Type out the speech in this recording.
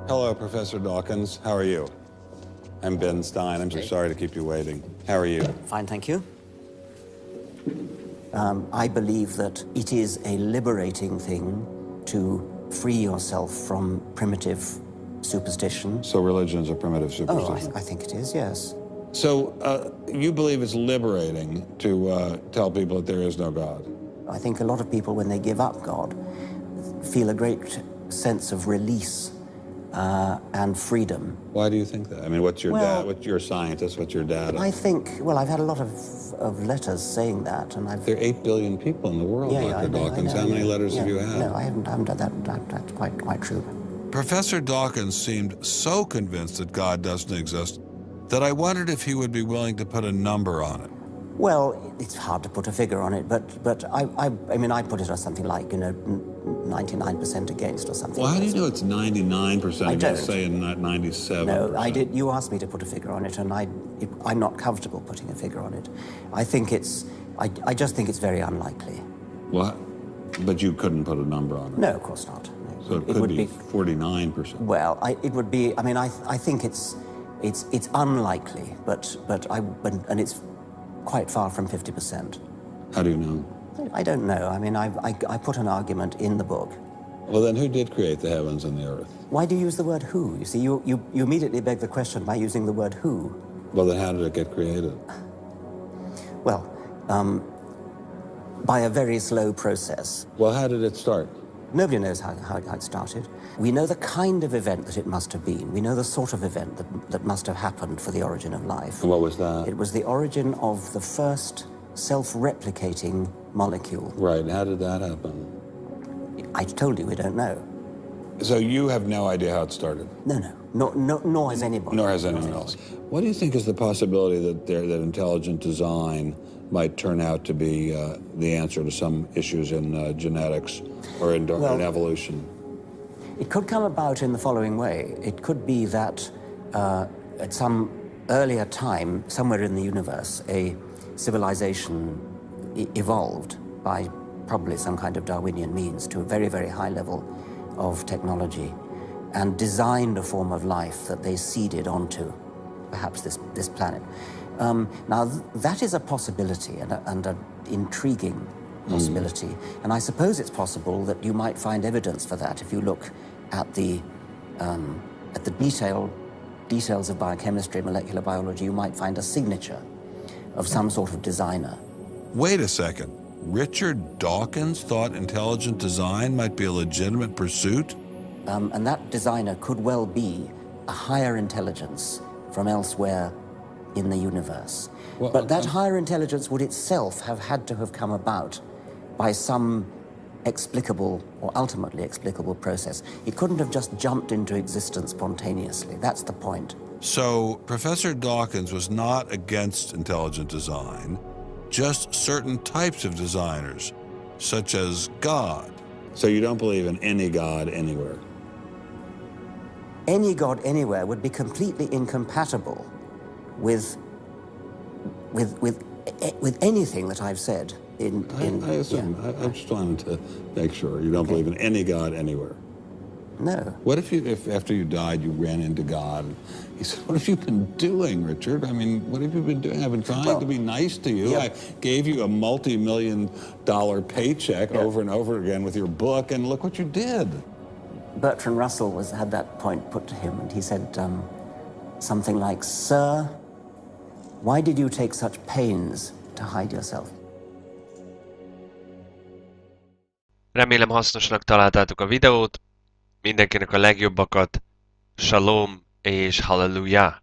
Hello, Professor Dawkins. How are you? I'm Ben Stein. I'm so sorry to keep you waiting. How are you? Fine, thank you. I believe that it is a liberating thing to free yourself from primitive superstition. So religion is a primitive superstition? Oh, I think it is, yes. So you believe it's liberating to tell people that there is no God? I think a lot of people, when they give up God, feel a great sense of release and freedom. Why do you think that? I mean, what's your dad? What's your scientist? What's your data? I think, well, I've had a lot of letters saying that, and I've... There are 8 billion people in the world, Dr. Dawkins. How many letters have you had? No, I haven't done that. That's quite true. Professor Dawkins seemed so convinced that God doesn't exist that I wondered if he would be willing to put a number on it. Well, it's hard to put a figure on it, but I mean, I put it as something like, 99% against or something. Well, how do you know it's 99%? I don't. Say not 97%. No, I did. You asked me to put a figure on it, and I'm not comfortable putting a figure on it. I think I just think it's very unlikely. What? But you couldn't put a number on it? No, of course not. No. So it could be 49%. Well, it would be. I mean, I think it's unlikely, but it's quite far from 50%. How do you know? I don't know. I mean, I put an argument in the book. Well, then who did create the heavens and the earth? Why do you use the word who? You see, you immediately beg the question by using the word who. Well, then how did it get created? Well, by a very slow process. Well, how did it start? Nobody knows how it started. We know the kind of event that it must have been. We know the sort of event that must have happened for the origin of life. And what was that? It was the origin of the first self-replicating molecule. Right. How did that happen? I told you we don't know. So you have no idea how it started? No. Nor has anybody. Nor has anyone else. What do you think is the possibility that intelligent design might turn out to be the answer to some issues in genetics or in evolution? It could come about in the following way. It could be that at some earlier time, somewhere in the universe, a civilization evolved by probably some kind of Darwinian means to a very, very high level of technology and designed a form of life that they seeded onto, perhaps this planet. Now, that is a possibility and an intriguing possibility. And I suppose it's possible that you might find evidence for that if you look at the details of biochemistry, molecular biology. You might find a signature of some sort of designer. Wait a second. Richard Dawkins thought intelligent design might be a legitimate pursuit? And that designer could well be a higher intelligence from elsewhere in the universe. Well, but that higher intelligence would itself have had to have come about by some explicable or ultimately explicable process. It couldn't have just jumped into existence spontaneously. That's the point. So Professor Dawkins was not against intelligent design, just certain types of designers, such as God. So you don't believe in any God anywhere? Any God anywhere would be completely incompatible with anything that I've said. I assume. Yeah. I just wanted to make sure you don't believe in any God anywhere. No. What if after you died you ran into God? He said, "What have you been doing, Richard? I mean, what have you been doing? I've been trying to be nice to you. Yeah. I gave you a multi-million-dollar paycheck over and over again with your book, and look what you did." Bertrand Russell had that point put to him, and he said something like, "Sir, why did you take such pains to hide yourself?" Remélem hasznosnak találtátok a videót, mindenkinek a legjobbakat, SHALOM és HALLELUYAH!